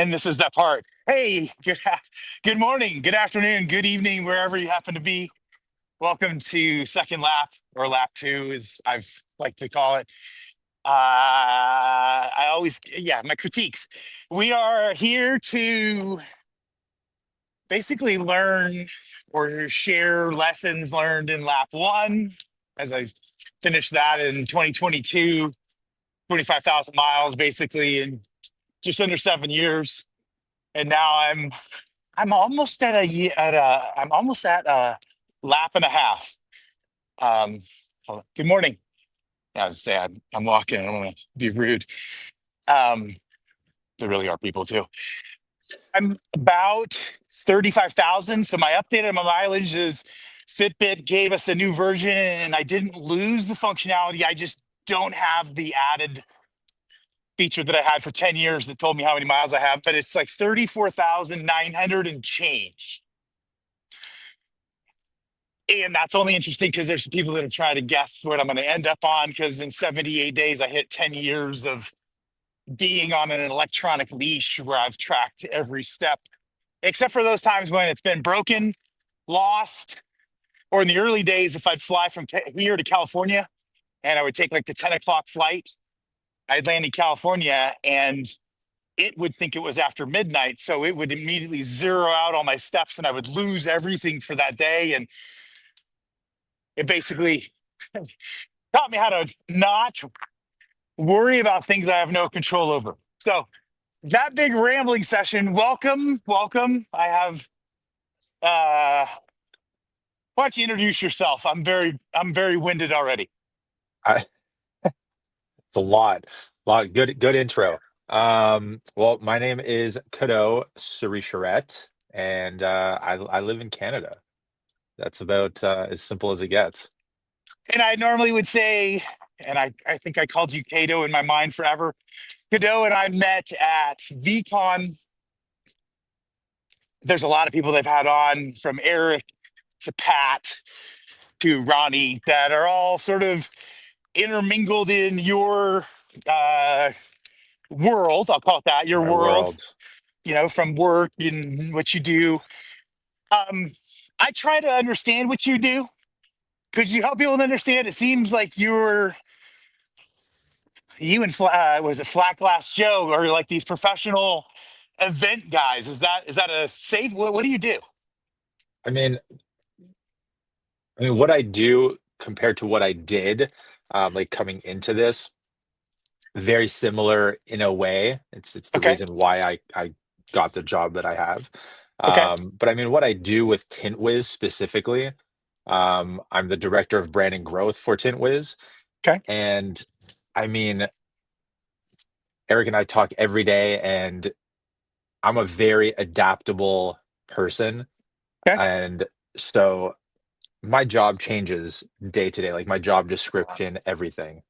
And this is that part. Hey, good morning, good afternoon, good evening, wherever you happen to be. Welcome to second lap, or lap two, as I've like to call it. My critiques. We are here to basically learn or share lessons learned in lap one, as I finished that in 2022, 25,000 miles basically in just under 7 years. And now I'm almost at I'm almost at a lap and a half. Um, Good morning. I was sad. I'm walking. I don't want to be rude. Um, there really are people too. I'm about 35,000. So my update on my mileage is Fitbit gave us a new version, and I didn't lose the functionality. I just don't have the added feature that I had for 10 years that told me how many miles I have, but it's like 34,900 and change. And that's only interesting because there's people that are trying to guess what I'm going to end up on, because in 78 days, I hit 10 years of being on an electronic leash where I've tracked every step, except for those times when it's been broken, lost, or in the early days, if I'd fly from here to California and I would take like the 10 o'clock flight, I'd land in California and it would think it was after midnight. So it would immediately zero out all my steps and I would lose everything for that day. And it basically taught me how to not worry about things I have no control over. So that big rambling session, welcome, welcome. I have why don't you introduce yourself? I'm very winded already. I, it's a lot. Good intro. Well, my name is Kado Serri-Charette, and I live in Canada. That's about as simple as it gets. And I normally would say, and I think I called you Kado in my mind forever. Kado and I met at VCon. There's a lot of people they've had on, from Eric to Pat to Ronnie, that are all sort of intermingled in your uh, world. I'll call it that, your My world, world. from work and what you do. Um, I try to understand what you do. Could you help people to understand? It seems like you and was it Flat Glass Joe, or like these professional event guys? Is that a safe? What do you do? I mean, what I do compared to what I did, like coming into this, very similar in a way. It's the Okay. reason why I got the job that I have. Okay. But I mean, what I do with TintWiz specifically, I'm the director of brand and growth for TintWiz, Okay. and I mean, Eric and I talk every day, and I'm a very adaptable person, Okay. and so my job changes day to day, like my job description, everything.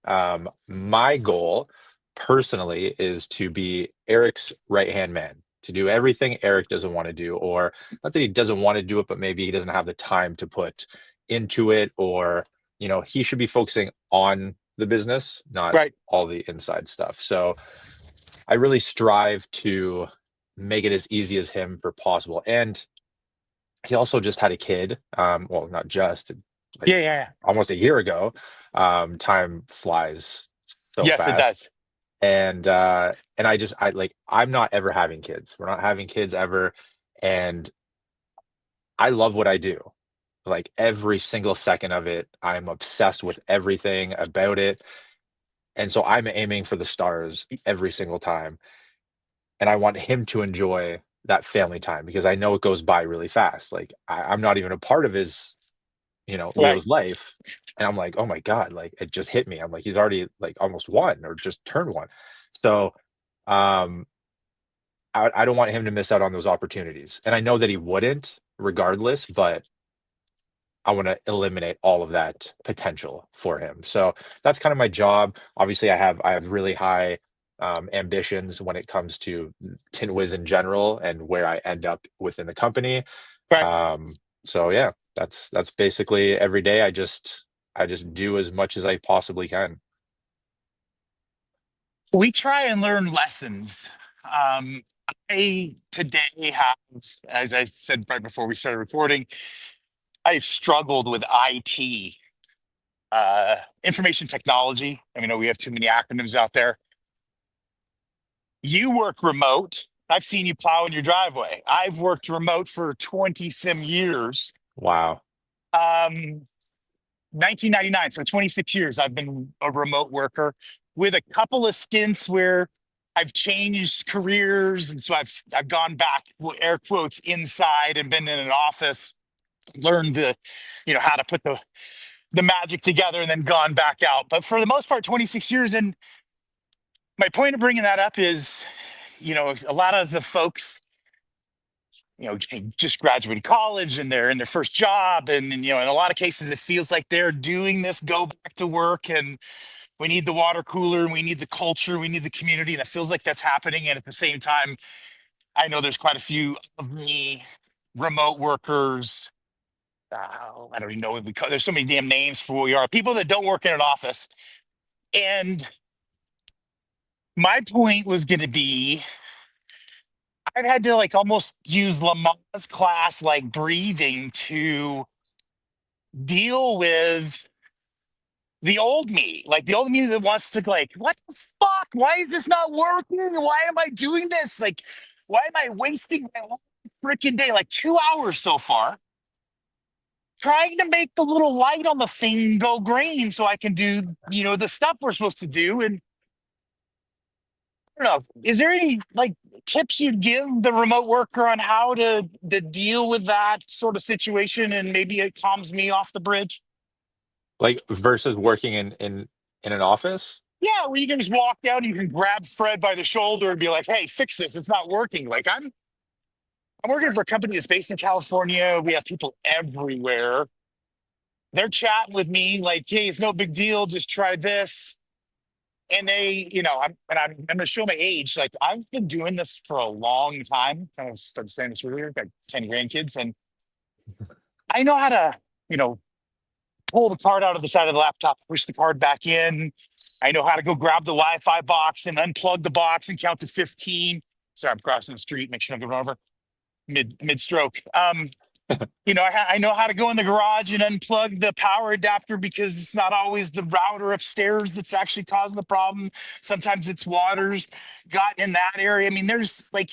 My goal personally is to be Eric's right-hand man, to do everything Eric doesn't want to do, or not that he doesn't want to do it, but maybe he doesn't have the time to put into it, or he should be focusing on the business, not Right. all the inside stuff. So I really strive to make it as easy as him for possible. And he also just had a kid. Well, not just, like Yeah. Yeah. Yeah. almost a year ago. Time flies so Yes, it fast. does. And I'm not ever having kids. We're not having kids ever. And I love what I do. Like every single second of it, I'm obsessed with everything about it. And so I'm aiming for the stars every single time. And I want him to enjoy that family time because I know it goes by really fast. Like I'm not even a part of his, Right. Leo's life. And I'm like, oh my God, like it just hit me. I'm like, he's already like almost one or just turned one. So um I don't want him to miss out on those opportunities. And I know that he wouldn't regardless, but I want to eliminate all of that potential for him. So that's kind of my job. Obviously, I have really high ambitions when it comes to TintWiz in general and where I end up within the company. Right. So yeah, that's basically every day. I just do as much as I possibly can. We try and learn lessons. I today have, as I said right before we started recording, I've struggled with IT, information technology. I mean, we have too many acronyms out there. You work remote. I've seen you plow in your driveway. I've worked remote for 20 some years. Wow. 1999, so 26 years I've been a remote worker with a couple of stints where I've changed careers, and so I've gone back, air quotes, inside and been in an office, learned how to put the magic together, and then gone back out. But for the most part, 26 years. And my point of bringing that up is, a lot of the folks, just graduated college and they're in their first job. And in a lot of cases, it feels like they're doing this go back to work. And we need the water cooler and we need the culture, we need the community. And it feels like that's happening. And at the same time, I know there's quite a few of the remote workers. I don't even know what we call. There's so many damn names for what we are. People that don't work in an office. And my point was going to be, I've had to like almost use Lamar's class, like breathing, to deal with the old me, like the old me that wants to like, what the fuck? Why is this not working? Why am I doing this? Like, why am I wasting my whole freaking day, like 2 hours so far, trying to make the little light on the thing go green so I can do, the stuff we're supposed to do. And I don't know, is there any like tips you'd give the remote worker on how to deal with that sort of situation, and maybe it calms me off the bridge? Like versus working in an office? Yeah, where you can just walk down, you can grab Fred by the shoulder and be like, "Hey, fix this. It's not working." Like I'm working for a company that's based in California. We have people everywhere. They're chatting with me like, "Hey, it's no big deal. Just try this." And they, I'm going to show my age. Like I've been doing this for a long time. Kind of started saying this earlier. Got 10 grandkids, and I know how to, you know, pull the card out of the side of the laptop, push the card back in. I know how to go grab the Wi-Fi box and unplug the box and count to 15. Sorry, I'm crossing the street. Make sure I'm going over mid stroke. I know how to go in the garage and unplug the power adapter, because it's not always the router upstairs that's actually causing the problem. Sometimes it's water's gotten in that area. I mean, there's like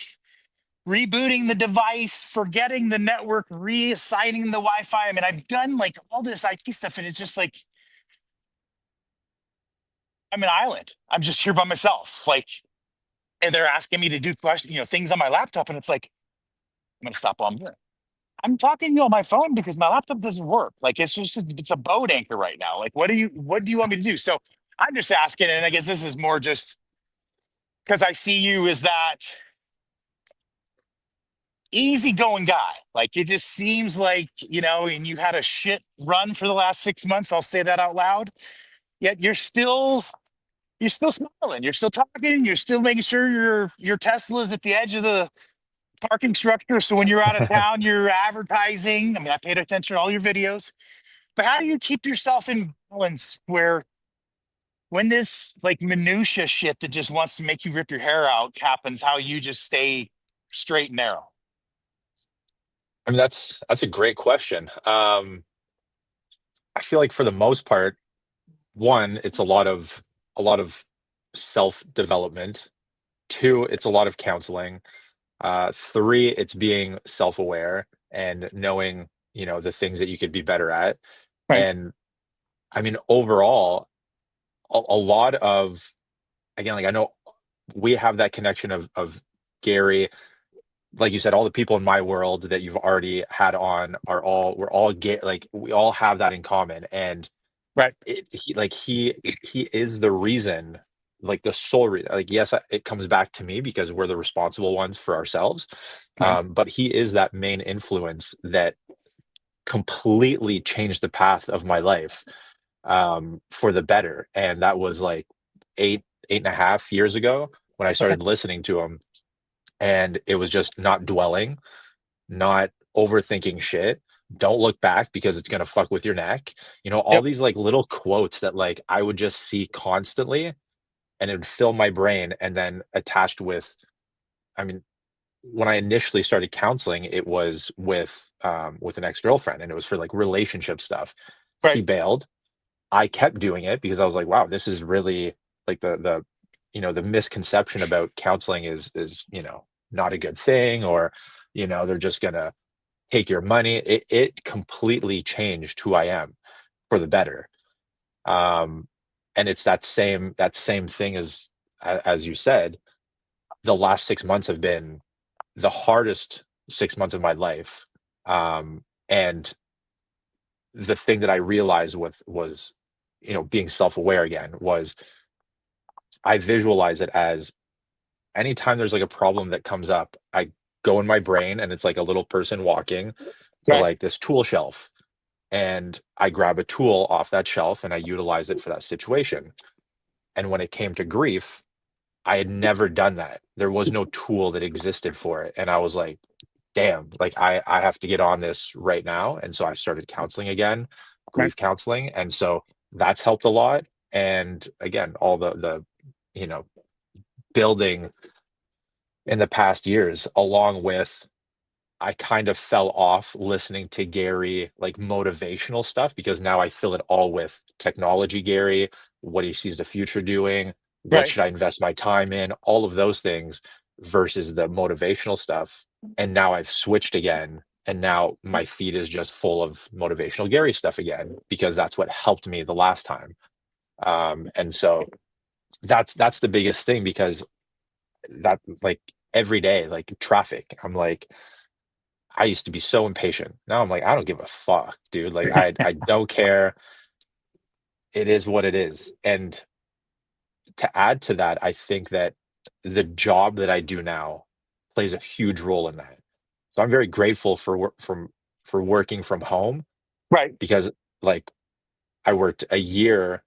rebooting the device, forgetting the network, reassigning the Wi-Fi. I mean, I've done like all this IT stuff, and it's just like I'm an island. I'm just here by myself. Like, and they're asking me to do questions, things on my laptop, and it's like I'm gonna stop while I'm doing it. I'm talking to you on my phone because my laptop doesn't work. Like it's a boat anchor right now. Like what do you want me to do? So I'm just asking, and I guess this is more just because I see you as that easygoing guy. Like it just seems like, and you had a shit run for the last 6 months. I'll say that out loud. Yet you're still smiling. You're still talking. You're still making sure your Tesla's at the edge of the parking structure. So when you're out of town, you're advertising. I mean, I paid attention to all your videos. But how do you keep yourself in balance where when this like minutia shit that just wants to make you rip your hair out happens, how you just stay straight and narrow? I mean, that's a great question. I feel like for the most part, one, it's a lot of self-development. Two, it's a lot of counseling. Three, it's being self-aware and knowing, the things that you could be better at. Right. And I mean, overall, a lot of, again, like I know we have that connection of Gary, like you said, all the people in my world that you've already had on we're all gay, like we all have that in common. And Right. he is the reason, like the sole reason, like yes, it comes back to me because we're the responsible ones for ourselves. Right. But he is that main influence that completely changed the path of my life, for the better. And that was like 8.5 years ago when I Okay. started listening to him. And it was just not dwelling, not overthinking shit. Don't look back because it's gonna fuck with your neck. All Yep. these like little quotes that like I would just see constantly, and it would fill my brain. And then attached with, I mean, when I initially started counseling, it was with an ex-girlfriend, and it was for like relationship stuff. She Right. bailed. I kept doing it because I was like, wow, this is really like the misconception about counseling is not a good thing, or they're just gonna take your money. It completely changed who I am for the better. Um, and it's that same thing as you said, the last 6 months have been the hardest 6 months of my life. And the thing that I realized with was, being self-aware again, was I visualize it as anytime there's like a problem that comes up, I go in my brain and it's like a little person walking to Right. like this tool shelf, and I grab a tool off that shelf and I utilize it for that situation. And when it came to grief, I had never done that. There was no tool that existed for it. And I was like, damn, like I have to get on this right now. And so I started counseling again, Right. grief counseling. And so that's helped a lot. And again, all the you know, building in the past years, along with I kind of fell off listening to Gary, like motivational stuff, because now I fill it all with technology, Gary, what he sees the future doing, what Right. should I invest my time in, all of those things versus the motivational stuff. And now I've switched again. And now my feed is just full of motivational Gary stuff again, because that's what helped me the last time. And so that's the biggest thing, because that like every day, like traffic, I'm like, I used to be so impatient. Now I'm like, I don't give a fuck, dude. Like I don't care. It is what it is. And to add to that, I think that the job that I do now plays a huge role in that. So I'm very grateful for working from home, Right. because like I worked a year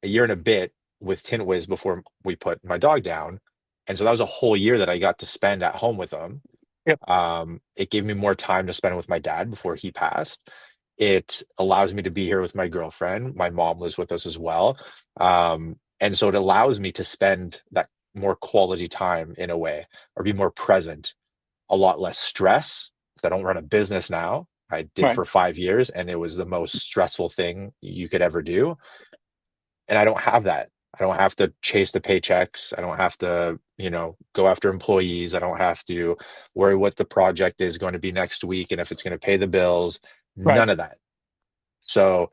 and a bit with Tintwiz before we put my dog down. And so that was a whole year that I got to spend at home with him. Yep. It gave me more time to spend with my dad before he passed. It allows me to be here with my girlfriend. My mom lives with us as well. And so it allows me to spend that more quality time in a way, or be more present, a lot less stress, because I don't run a business now. I did Right. for 5 years, and it was the most stressful thing you could ever do. And I don't have that. I don't have to chase the paychecks. I don't have to, go after employees. I don't have to worry what the project is going to be next week and if it's going to pay the bills. Right. None of that. So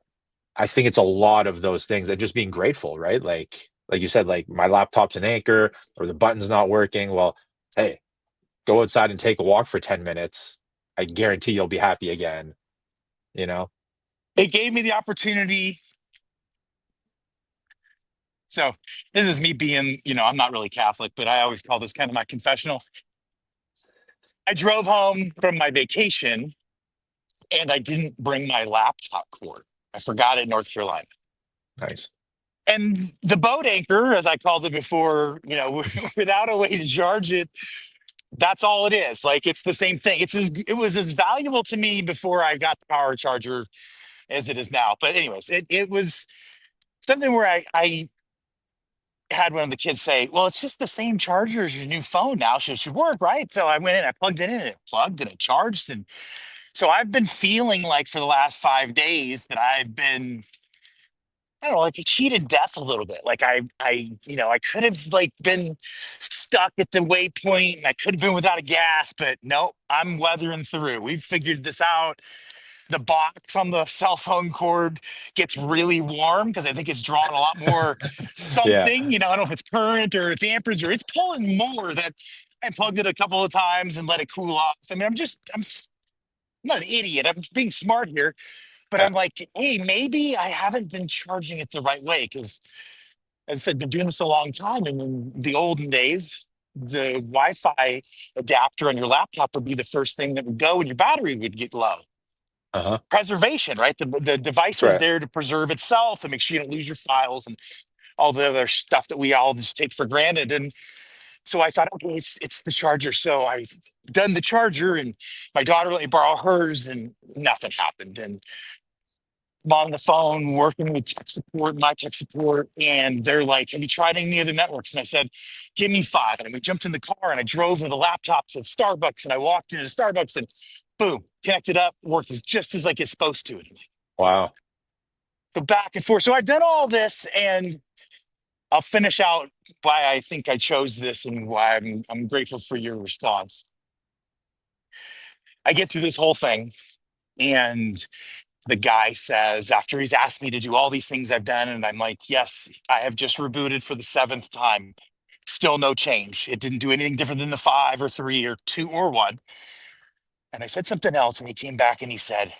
I think it's a lot of those things, and just being grateful, right? Like you said, like my laptop's an anchor or the button's not working. Well, hey, go outside and take a walk for 10 minutes. I guarantee you'll be happy again, you know? It gave me the opportunity. So this is me being, I'm not really Catholic, but I always call this kind of my confessional. I drove home from my vacation and I didn't bring my laptop cord. I forgot it in North Carolina. Nice. And the boat anchor, as I called it before, without a way to charge it, that's all it is. Like it's the same thing. It was as valuable to me before I got the power charger as it is now. But anyways, it was something where I had one of the kids say, "Well, it's just the same charger as your new phone now, so it should work, right?" So I went in, I plugged it in, and it plugged and it charged. And so I've been feeling like for the last 5 days that I've been, I don't know, like a cheated death a little bit. Like I could have like been stuck at the waypoint and I could have been without a gas, but no, I'm weathering through. We've figured this out. The box on the cell phone cord gets really warm because I think it's drawing a lot more Yeah. something. I don't know if it's current or it's amperage or it's pulling more. That I plugged it a couple of times and let it cool off. I mean, I'm not an idiot. I'm being smart here, but Yeah. I'm like, hey, maybe I haven't been charging it the right way because, as I said, been doing this a long time. And in the olden days, the Wi-Fi adapter on your laptop would be the first thing that would go, and your battery would get low. Uh-huh. Preservation, right? The device That's is right. there to preserve itself and make sure you don't lose your files and all the other stuff that we all just take for granted. And so I thought, okay, it's the charger. So I've done the charger, and my daughter let me borrow hers, and nothing happened. And I'm on the phone working with tech support, my tech support, and they're like, "Have you tried any other networks?" And I said, "Give me five." And we jumped in the car and I drove with the laptop to Starbucks and I walked into Starbucks and boom, connected up, worked just as like it's supposed to. And Wow. go back and forth. So I've done all this, and I'll finish out why I think I chose this and why I'm grateful for your response. I get through this whole thing, and the guy says, after he's asked me to do all these things I've done, and I'm like, yes, I have just rebooted for the seventh time. Still no change. It didn't do anything different than the five or three or two or one. And I said something else, and he came back and he said,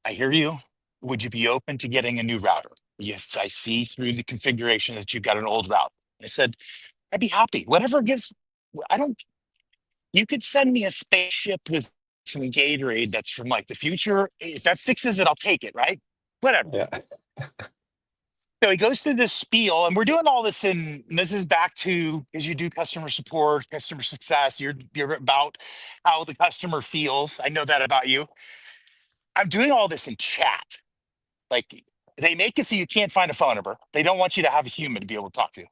I hear you. Would you be open to getting a new router? Yes, I see through the configuration that you've got an old route. I said, I'd be happy. Whatever gives, I don't, you could send me a spaceship with some Gatorade that's from like the future. If that fixes it, I'll take it, right? Whatever. Yeah. So he goes through this spiel, and we're doing all this and this is back to as you do customer support, customer success, you're about how the customer feels. I know that about you. I'm doing all this in chat. Like they make it so you can't find a phone number. They don't want you to have a human to be able to talk to. That's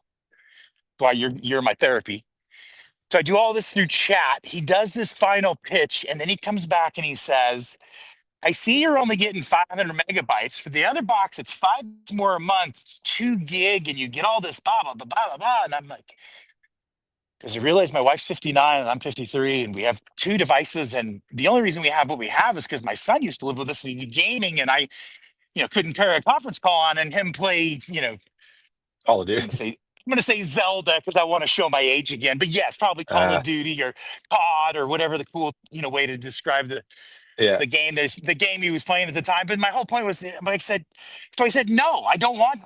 why you're my therapy. So I do all this through chat. He does this final pitch, and then he comes back and he says, I see you're only getting 500 megabytes. For the other box, it's five more a month. It's 2 gig, and you get all this blah, blah, blah, blah, blah, blah. And I'm like, because I realize my wife's 59 and I'm 53, and we have two devices. And the only reason we have what we have is because my son used to live with us and he did gaming, and I, couldn't carry a conference call on and him play, Call of I'm Duty. gonna say I'm gonna say Zelda because I want to show my age again. But yeah, it's probably Call Uh, of Duty or COD or whatever the cool way to describe yeah. the game. There's the game he was playing at the time. But my whole point was, like I said, so I said no, I don't want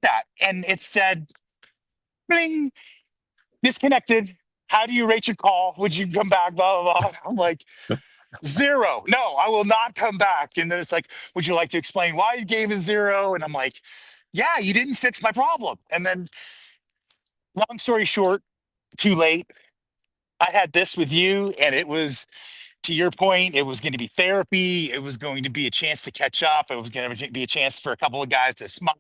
that. And it said, bling, disconnected. How do you rate your call? Would you come back? Blah blah blah. I'm like, zero. No, I will not come back. And then it's like, would you like to explain why you gave a zero? And I'm like, yeah, you didn't fix my problem. And then, long story short, too late. I had this with you, and it was, to your point, it was going to be therapy. It was going to be a chance to catch up. It was going to be a chance for a couple of guys to smile.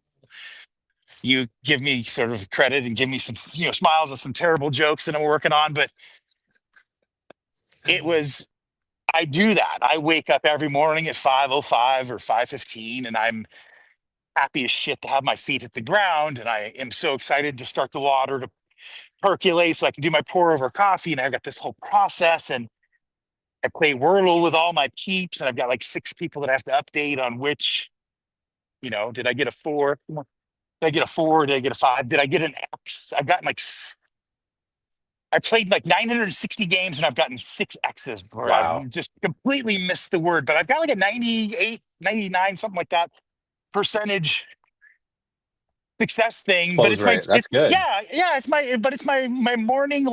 You give me sort of credit and give me some, smiles and some terrible jokes that I'm working on. But it was, I do that. I wake up every morning at 5:05 or 5:15, and I'm happy as shit to have my feet hit the ground. And I am so excited to start the water to percolate so I can do my pour over coffee. And I've got this whole process. And I play Wordle with all my peeps, and I've got like six people that I have to update on which, did I get a four? Did I get a four? Did I get a five? Did I get an X? I've gotten like, I played like 960 games and I've gotten six X's where Wow. I've just completely missed the word, but I've got like a 98, 99, something like that percentage success thing. But Close it's my, rate. That's good. yeah, it's my morning,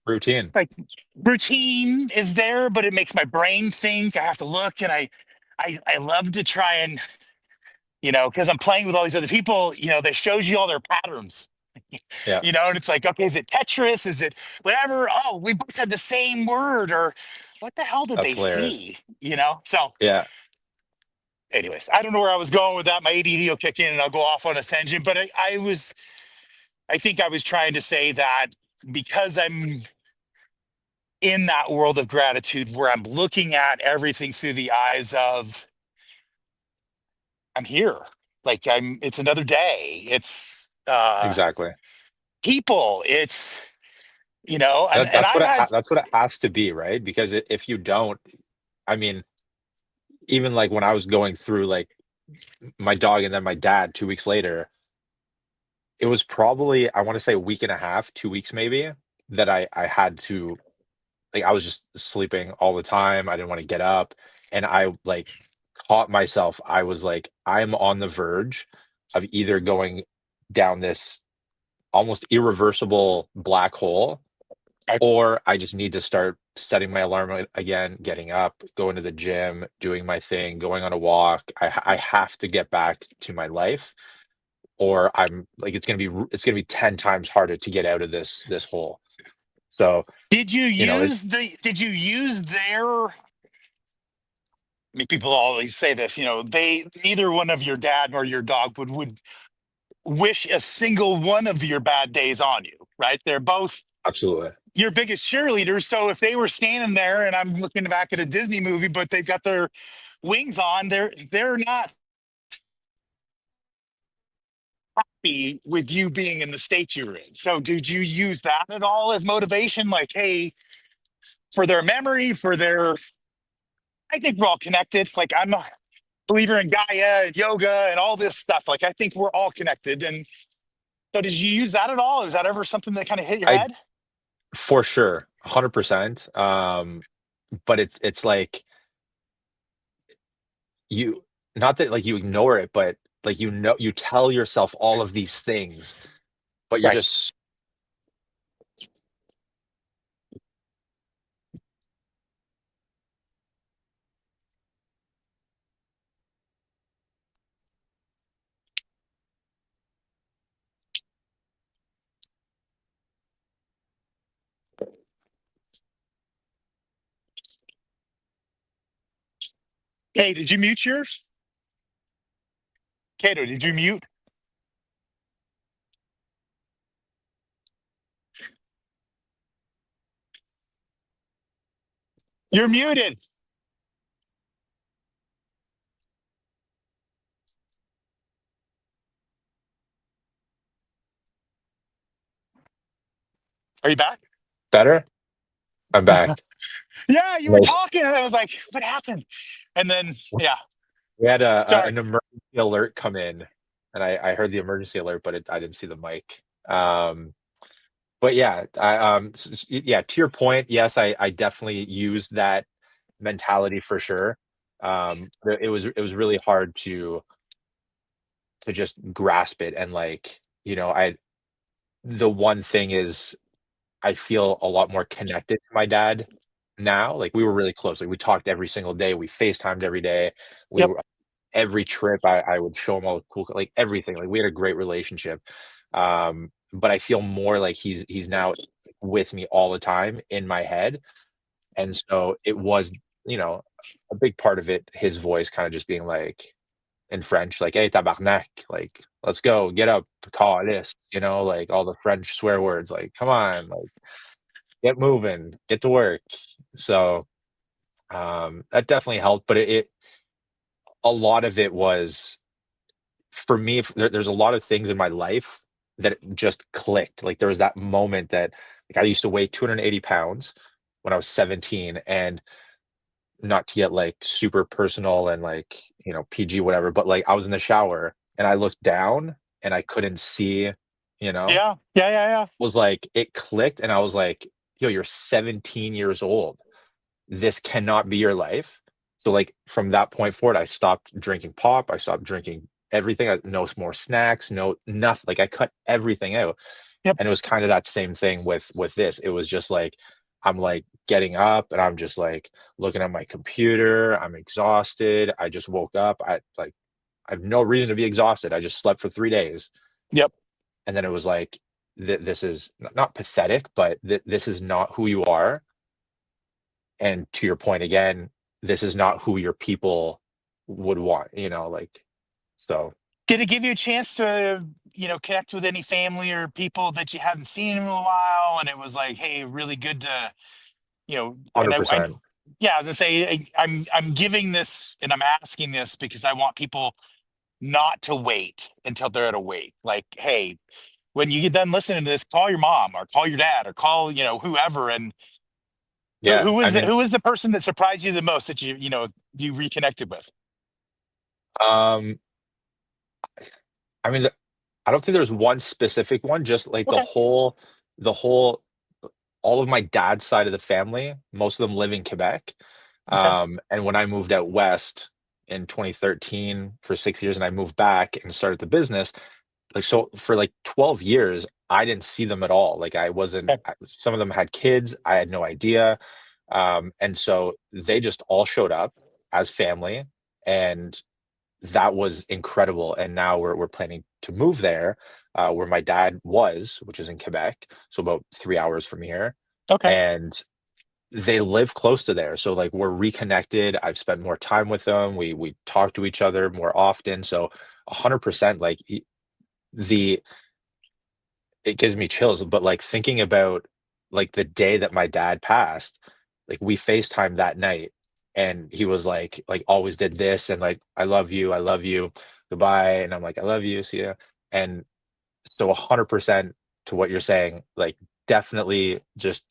Routine. like routine is there, but it makes my brain think. I have to look, and I love to try and because I'm playing with all these other people. That shows you all their patterns. Yeah. And it's like, okay, is it Tetris? Is it whatever? Oh, we both had the same word, or what the hell did That's they hilarious. see? So, Yeah. anyways, I don't know where I was going with that. My ADD will kick in, and I'll go off on a tangent. But I think I was trying to say that because I'm in that world of gratitude where I'm looking at everything through the eyes of I'm here. Like it's another day. It's Exactly. people. It's and That's I've what had that's what it has to be, right? Because if you don't, I mean, even like when I was going through like my dog and then my dad 2 weeks later, it was probably, I want to say a week and a half, 2 weeks maybe, that I had to, like, I was just sleeping all the time. I didn't want to get up. And I like caught myself. I was like, I'm on the verge of either going down this almost irreversible black hole, or I just need to start setting my alarm again, getting up, going to the gym, doing my thing, going on a walk. I have to get back to my life, or I'm like it's gonna be 10 times harder to get out of this hole. So, did you it use their I mean, people always say this, neither one of your dad nor your dog would wish a single one of your bad days on you, right? They're both Absolutely. your biggest cheerleaders. So if they were standing there and I'm looking back at a Disney movie, but they've got their wings on, they're not happy with you being in the state you're in. So did you use that at all as motivation? Like, hey, for their memory, for their I think we're all connected. Like I'm a believer in Gaia and yoga and all this stuff. Like I think we're all connected. And so did you use that at all? Is that ever something that kind of hit your I head? For sure, 100%. But it's like you not that like you ignore it, but like you tell yourself all of these things, but you're Right. just Hey, did you mute yours? Kado, did you mute? You're muted. Are you back? better. I'm back. Yeah, you were Nice. talking, and I was like, what happened? And then, yeah, We had sorry. an emergency alert come in, and I heard the emergency alert, but I didn't see the mic. But yeah, yeah, to your point, yes, I definitely used that mentality for sure. It was really hard to just grasp it, and like, I the one thing is I feel a lot more connected to my dad now. Like, we were really close. Like, we talked every single day. We FaceTimed every day. We Yep, were every trip, I would show him all the cool, like, everything. Like, we had a great relationship. But I feel more like he's now with me all the time in my head. And so it was, you know, a big part of it, his voice kinda just being like in French, like, "Hey, tabarnak," like, "Let's go, get up, call this," like all the French swear words, like, "Come on, like, get moving, get to work." So, that definitely helped, but a lot of it was for me, there's a lot of things in my life that just clicked. Like, there was that moment that like, I used to weigh 280 pounds when I was 17, and not to get, like, super personal and, like, PG, whatever, but, like, I was in the shower, and I looked down, and I couldn't see, you know? yeah, yeah, yeah, yeah. Was like it clicked, and I was like, "Yo, you're 17 years old. This cannot be your life." So, like, from that point forward, I stopped drinking pop, I stopped drinking everything, no more snacks, no nothing, like, I cut everything out, Yep, and it was kinda that same thing with this. It was just like, I'm, like, getting up, and I'm just, like, looking at my computer, I'm exhausted, I just woke up, I have no reason to be exhausted, I just slept for 3 days, yep, and then it was like, this is not pathetic, but this is not who you are, and to your point again, this is not who your people would want, like, so did it give you a chance to, connect with any family or people that you hadn't seen in a while? And it was like, hey, really good to, and I 100%. yeah, I was gonna say, I'm giving this and I'm asking this because I want people not to wait until they're at a wait. Like, hey, when you get done listening to this, call your mom or call your dad or call, whoever. And who, Yeah, who I was the, mean, who was the person that surprised you the most that you reconnected with? um, I mean, I don't think there's one specific one, just, like, Okay. the whole all of my dad's side of the family, most of them live in Quebec, Okay. and when I moved out west in 2013 for 6 years and I moved back and started the business, like, so for, like, 12 years, I didn't see them at all, like, I wasn't Okay. some of them had kids, I had no idea, and so they just all showed up as family, and that was incredible, and now we're planning to move there, where my dad was, which is in Quebec, so about 3 hours from here, Okay. and they live close to there. So like we're reconnected. I've spent more time with them. We talk to each other more often. So 100% like the it gives me chills. But like thinking about like the day that my dad passed, like we FaceTime that night and he was like always did this and like I love you, goodbye. And I'm like, I love you, see ya. And so 100% to what you're saying, like definitely just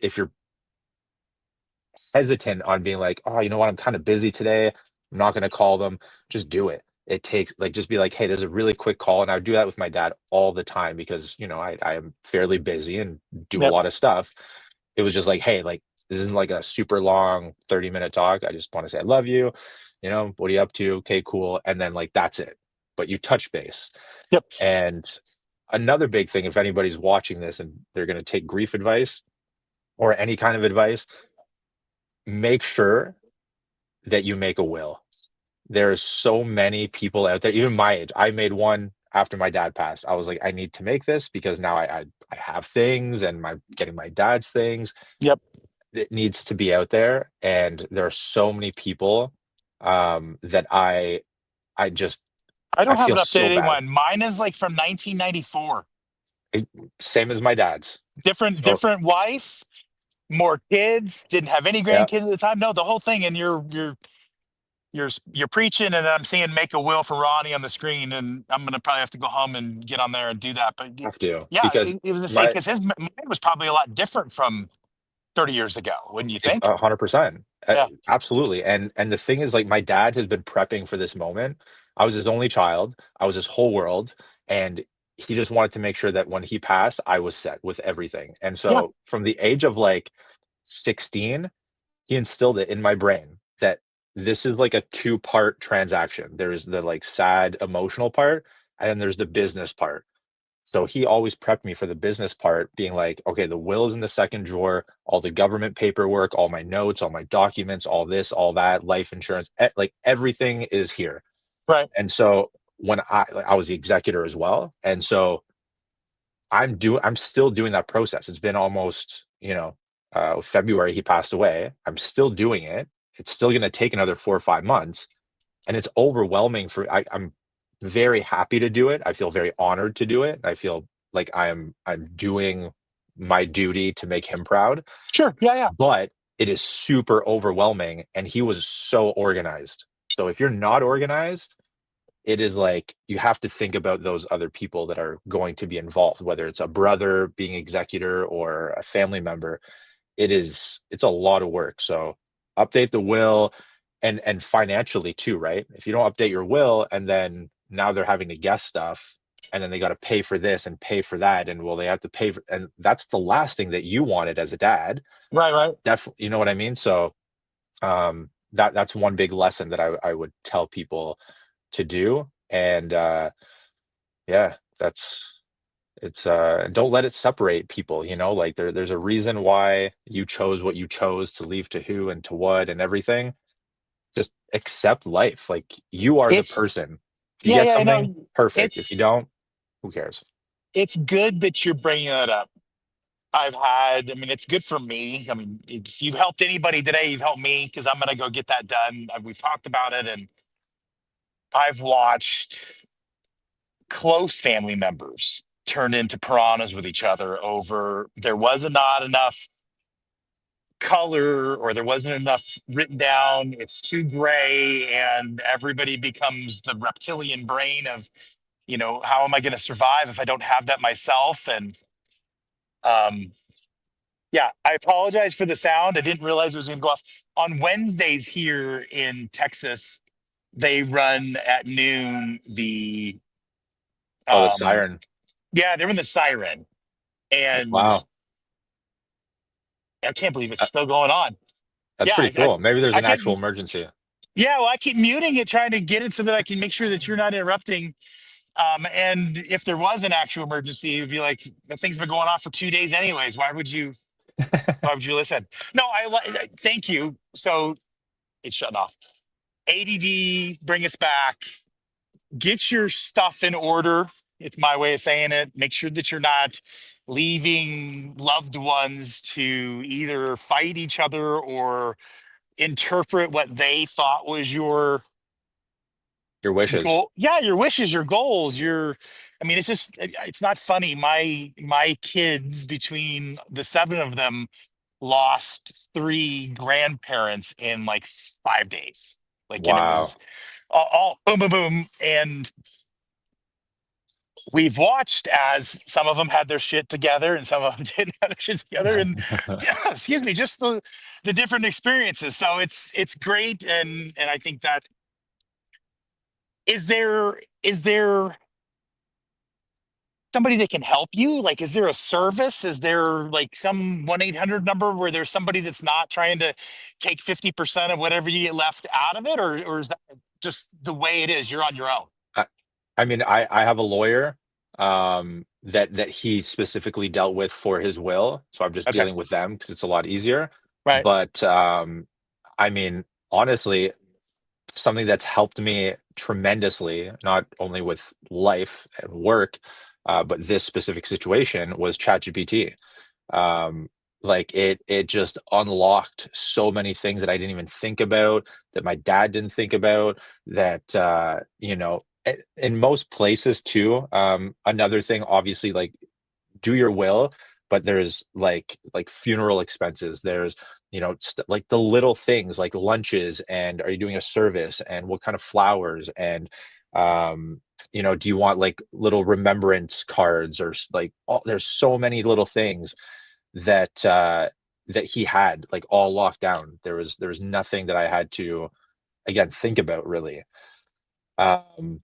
if you're hesitant on being like, oh, you know what, I'm kind of busy today. I'm not going to call them. Just do it. It takes like just be like, hey, there's a really quick call. And I do that with my dad all the time because, you know, I am fairly busy and do a Yep. lot of stuff. It was just like, hey, like this isn't like a super long 30-minute talk. I just want to say I love you. You know, what are you up to? Okay, cool. And then like that's it. But you touch base. Yep. And another big thing, if anybody's watching this and they're going to take grief advice or any kind of advice, make sure that you make a will. There's so many people out there, even my age. I made one after my dad passed. I was like, I need to make this because now I have things and I'm getting my dad's things. Yep. It needs to be out there. And there are so many people that I just I I don't have feel an so updated bad. one. Mine is like from 1994. It- Same as my dad's. So Different wife, more kids, didn't have any yeah, grandkids at the time. No, the whole thing. And you're preaching, and I'm seeing make a will for Ronnie on the screen, and I'm gonna probably have to go home and get on there and do that. But have to yeah, because it was the same my because his mine was probably a lot different from 30 years ago, wouldn't you It's think? 100%. Yeah, Absolutely. And the thing is, like, my dad has been prepping for this moment. I was his only child. I was his whole world, and he just wanted to make sure that when he passed, I was set with everything. And yeah, so from the age of like 16, he instilled it in my brain that this is like a two-part transaction. There's the like sad emotional part, and then there's the business part. So he always prepped me for the business part, being like, okay, the will is in the second drawer, all the government paperwork, all my notes, all my documents, all this, all that, life insurance, like everything is here. right. And so when I was the executor as well, and so I'm still doing that process. It's been almost, February he passed away. I'm still doing it. It's still going to take another 4 or 5 months, and it's overwhelming I'm very happy to do it. I feel very honored to do it. I feel like I'm doing my duty to make him proud, Sure. Yeah, yeah. but it is super overwhelming and he was so organized. So if you're not organized, it is like you have to think about those other people that are going to be involved, whether it's a brother being executor or a family member. It's a lot of work. So update the will and financially too, right? If you don't update your will and then now they're having to guess stuff and then they got to pay for this and pay for that and well they have to pay for and that's the last thing that you wanted as a dad. Right, right. Definitely, you know what I mean? So that's one big lesson that I would tell people to do. And yeah, that's it's and don't let it separate people, like there's a reason why you chose what you chose to leave to who and to what and everything. Just accept life. Like you are the It's person. If you yeah, get yeah. I something, know. perfect. If you It's don't, who cares? it's good that you're bringing that up. I mean, it's good for me. I mean, if you've helped anybody today, you've helped me because I'm gonna go get that done. We've talked about it, and I've watched close family members turn into piranhas with each other over there wasn't not enough color or there wasn't enough written down. It's too gray, and everybody becomes the reptilian brain of, how am I going to survive if I don't have that myself? And um, yeah, I apologize for the sound. I didn't realize it was going to go off on Wednesdays here in Texas. They run at noon the Oh, the um, siren. yeah, they're in the siren, and Wow. I can't believe it's Uh, still going on. That's Yeah, pretty cool. Maybe there's I an kept, actual emergency. yeah, well, I keep muting it, trying to get it so that I can make sure that you're not interrupting. And if there was an actual emergency, it'd be like the thing's been going on for 2 days anyways. Why would you? Why would you listen? No, thank you. So it's shutting off. ADD, bring us back. Get your stuff in order. It's my way of saying it. Make sure that you're not leaving loved ones to either fight each other or interpret what they thought was your Your wishes. goal. Yeah, your wishes, your goals, your, I mean, it's just, it's not funny. My kids, between the seven of them, lost three grandparents in like 5 days. Like, and it was Wow. all boom, boom, boom. And we've watched as some of them had their shit together and some of them didn't have their shit together. And excuse me, just the different experiences. So it's great. And I think that, is there somebody that can help you? Like, is there a service? Is there like some 1-800 number where there's somebody that's not trying to take 50% of whatever you get left out of it? Or is that just the way it is? You're on your own. I, I mean, I have a lawyer that he specifically dealt with for his will, so I'm just Okay. dealing with them because it's a lot easier. Right. But I mean, honestly, something that's helped me tremendously, not only with life and work, but this specific situation was ChatGPT. Um, like it just unlocked so many things that I didn't even think about, that my dad didn't think about, that in most places too. Another thing, obviously, like do your will, but there's like funeral expenses. There's like the little things like lunches, and are you doing a service, and what kind of flowers, and do you want like little remembrance cards, or like there's so many little things that he had like all locked down. There was nothing that I had to again think about really. Um,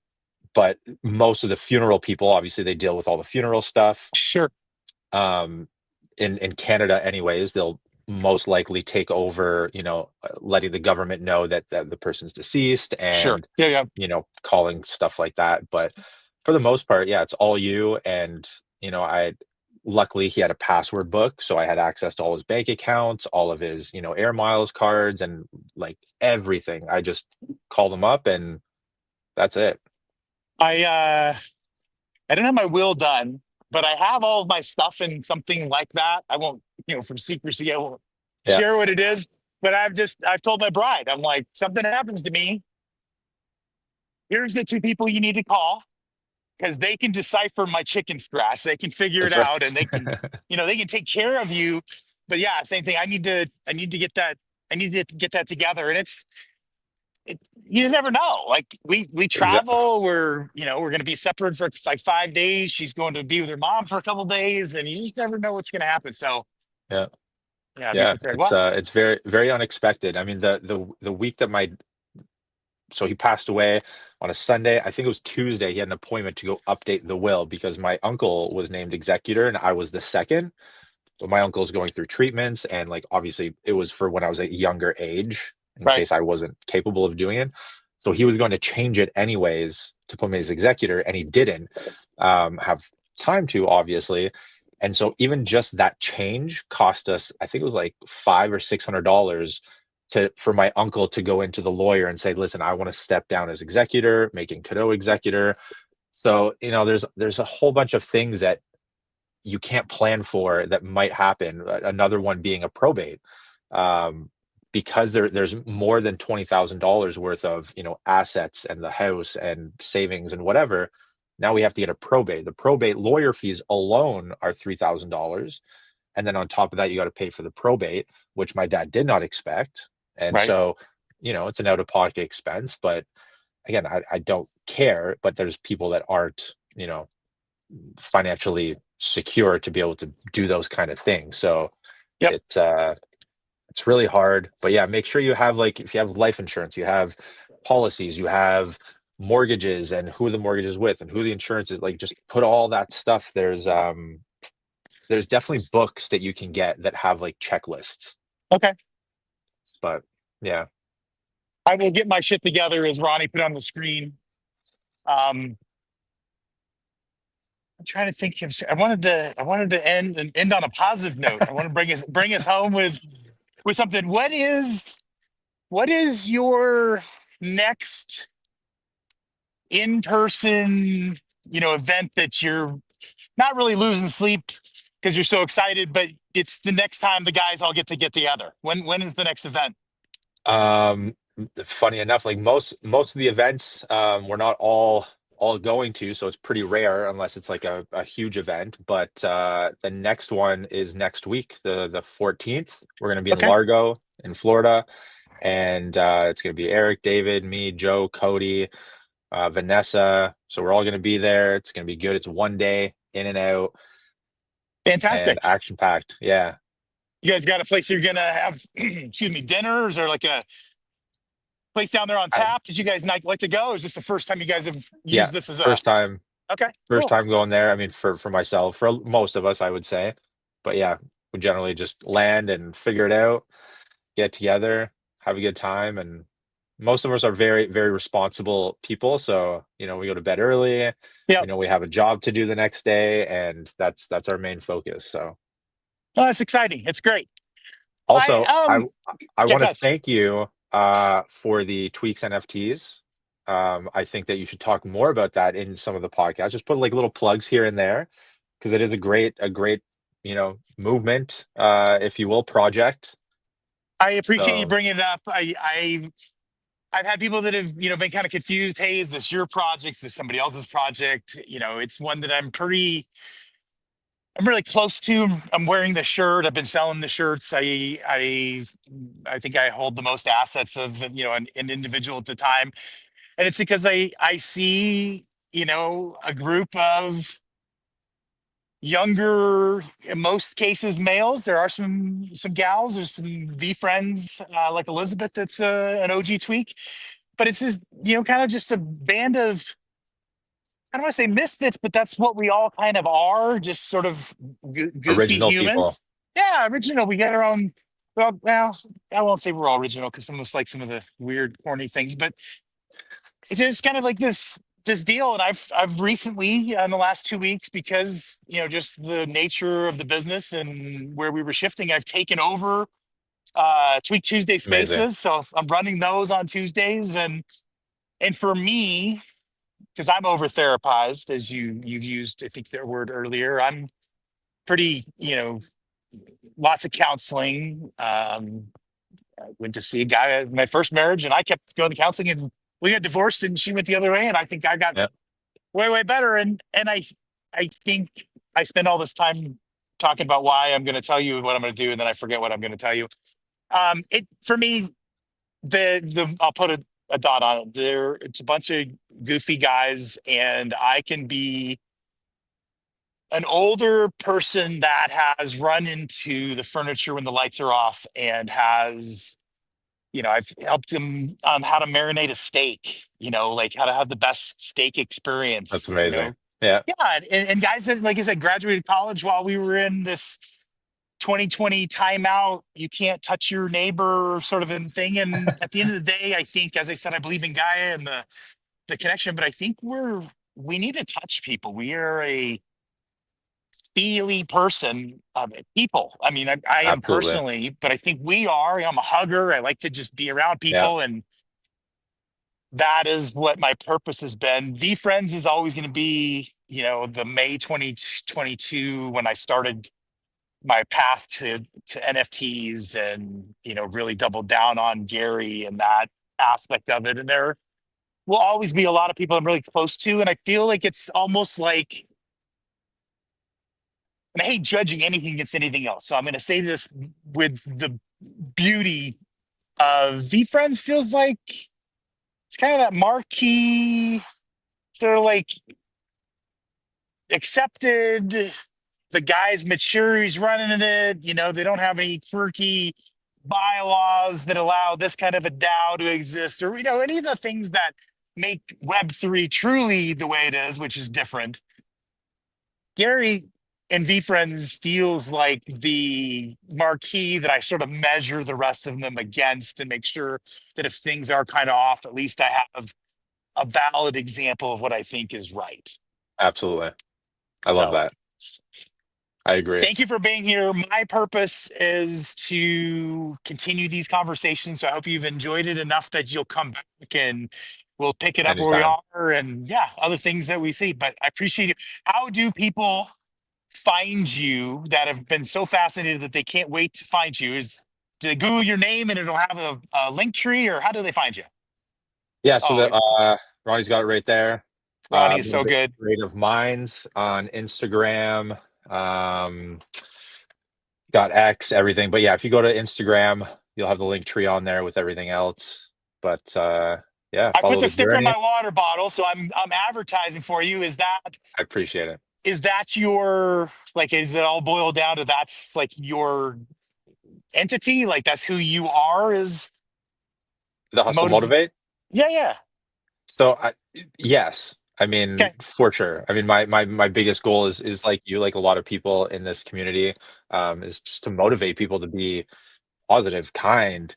but most of the funeral people, obviously, they deal with all the funeral stuff. Sure. um in Canada anyways, they'll most likely take over, letting the government know that the person's deceased, Sure. and Yeah. Yeah. calling stuff like that. But for the most part, yeah, it's all you. And I luckily he had a password book, so I had access to all his bank accounts, all of his air miles cards, and like everything. I just called him up, and that's it. I don't have my will done, but I have all of my stuff in something like that. I won't, from secrecy, I won't Yeah. share what it is. But I've told my bride, I'm like, something happens to me. Here's the two people you need to call because they can decipher my chicken scratch. They can figure it That's out, and right. they can take care of you. But yeah, same thing. I need to get that. I need to get that together, and you just never know. Like we Exactly. travel, we're going to be separate for like 5 days. She's going to be with her mom for a couple days, and you just never know what's going to happen. So Yeah. yeah, be Yeah, prepared. it's Well, it's very very unexpected. I mean, the week that my so he passed away on a Sunday. I think it was Tuesday. He had an appointment to go update the will because my uncle was named executor and I was the second. But my uncle's going through treatments, and like obviously it was for when I was a younger age in right, case I wasn't capable of doing it. So he was going to change it anyways to put me as executor, and he didn't have time to, obviously. And so even just that change cost us, I think it was like $500 or $600 to for my uncle to go into the lawyer and say, listen, I want to step down as executor, making Kado executor. So, there's a whole bunch of things that you can't plan for that might happen. Another one being a probate, um, because there's more than $20,000 worth of assets and the house and savings and whatever. Now we have to get a probate. The probate lawyer fees alone are $3,000, and then on top of that, you got to pay for the probate, which my dad did not expect. And right. so, it's an out of pocket expense. But again, I don't care. But there's people that aren't, financially secure to be able to do those kind of things. So Yep. it's really hard. But yeah, make sure you have, like, if you have life insurance, you have policies, you have mortgages, and who the mortgage is with and who the insurance is, like just put all that stuff. There's definitely books that you can get that have like checklists. Okay. But yeah. I will get my shit together as Ronnie put on the screen. Um, I'm trying to think of. I wanted to end on a positive note. I want to bring us home with something. What is your next in person event that you're not really losing sleep because you're so excited, but it's the next time the guys all get together. When is the next event? Um, Funny enough, like most of the events, we're not all going to, so it's pretty rare unless it's like a huge event. But the next one is next week, the 14th. We're gonna be in Okay, Largo in Florida, and it's gonna be Eric, David, me, Joe, Cody, Vanessa. So we're all gonna be there. It's gonna be good. It's one day in and out and fantastic. action packed. Yeah. You guys got a place you're gonna have, excuse me, dinners or like a place down there on I, tap? Did you guys like to go? Or is this the first time you guys have yeah, used this as a? first time Okay, First cool. time going there. I mean, for myself, for most of us, I would say. But yeah, we generally just land and figure it out, get together, have a good time, and most of us are very, very responsible people. So, we go to bed early. We Yep. know we have a job to do the next day, and that's our main focus. So Oh, that's exciting. It's great. I also, I yeah, want to God. thank you for the Tweaks NFTs. I think that you should talk more about that in some of the podcasts. Just put like little plugs here and there because it is a great movement, if you will, project. I appreciate you So bringing it up. I've had people that have been kind of confused. Hey, is this your project? Is this somebody else's project? It's one that I'm really close to. I'm wearing the shirt. I've been selling the shirts. I think I hold the most assets of an individual at the time, and it's because I see a group of younger, in most cases males. There are some gals. There's some V friends like Elizabeth. That's an OG tweak, but it's just kind of just a band of, I don't want to say misfits, but that's what we all kind of are, just sort of goofy original people. humans. Yeah, original. We got our own. Well, I won't say we're all original because some of us like some of the weird, corny things, but it's just kind of like this deal. And I've recently, in the last 2 weeks, because just the nature of the business and where we were shifting, I've taken over Tweak Tuesday Amazing. spaces. So I'm running those on Tuesdays, and for me, because I'm over therapized, as you've used, I think, that word earlier. I'm pretty, lots of counseling. I went to see a guy at my first marriage, and I kept going to counseling, and we got divorced, and she went the other way, and I think I got Yeah, way better. And I think I spend all this time talking about why I'm going to tell you what I'm going to do, and then I forget what I'm going to tell you. It for me, the I'll put a dot on it. It's a bunch of goofy guys, and I can be an older person that has run into the furniture when the lights are off and has, I've helped him on how to marinate a steak, like how to have the best steak that's experience, amazing. Yeah, Yeah. And guys that, like I said, graduated college while we were in this 2020 timeout, you can't touch your neighbor sort of a thing. And at the end of the day, I think, as I said, I believe in Gaia and the connection, but I think we need to touch people. We are a feely person, people. I mean, I am absolutely. personally, but I think we are. I'm a hugger. I like to just be around Yeah, people, and that is what my purpose has been. V Friends is always going to be, the May 2022 when I started my path to NFTs, and really doubled down on Gary and that aspect of it. And there will always be a lot of people I'm really close to, and I feel like it's almost like, and I hate judging anything against anything else. So I'm going to say this with the beauty of V Friends feels like it's kind of that marquee, sort of like accepted. The guy's mature, he's running it. They don't have any quirky bylaws that allow this kind of a DAO to exist, or any of the things that make Web3 truly the way it is, which is different. Gary and VFriends feels like the marquee that I sort of measure the rest of them against and make sure that if things are kind of off, at least I have a valid example of what I think is right. absolutely. I love So that. I agree. thank you for being here. My purpose is to continue these conversations. So I hope you've enjoyed it enough that you'll come back and we'll pick it up where we Anytime. are, and yeah, other things that we see. But I appreciate it. How do people find you that have been so fascinated that they can't wait to find you? Do they Google your name and it'll have a link tree, or how do they find you? Yeah, so Oh, the Ronnie's got it right there. Ronnie is so Motivate good. Creative Minds on Instagram. Got X, everything. But yeah, if you go to Instagram, you'll have the link tree on there with everything else. But yeah, I put follow the the sticker in journey. my water bottle, so I'm advertising for you. I appreciate it. Is that your, like, is it all boiled down to that's like your entity? Like that's who you are, is The Hustle motive? Motivate. Yeah, yeah. So yes, I Okay. mean for sure. I mean my biggest goal is like you, like a lot of people in this community, is just to motivate people to be positive, kind,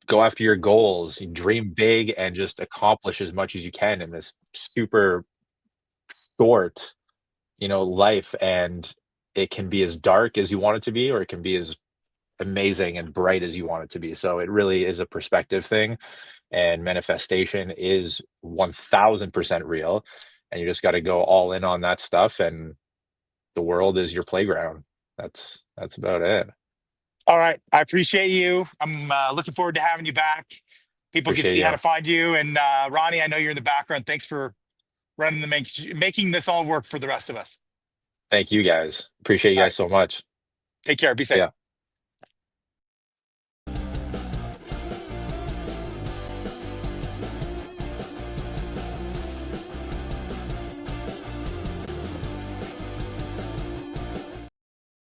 go after your goals, dream big, and just accomplish as much as you can in this super short, life. And it can be as dark as you want it to be, or it can be as amazing and bright as you want it to be. So it really is a perspective thing, and manifestation is 1000% real. And you just got to go all in on that stuff, and the world is your playground. That's about it. All right. I appreciate you. I'm looking forward to having you back. People can Appreciate see how you. to find you. And Ronnie, I know you're in the background. Thanks for running making this all work for the rest of us. Thank you guys. Appreciate you All guys right. so much. Take care. Be See safe. ya.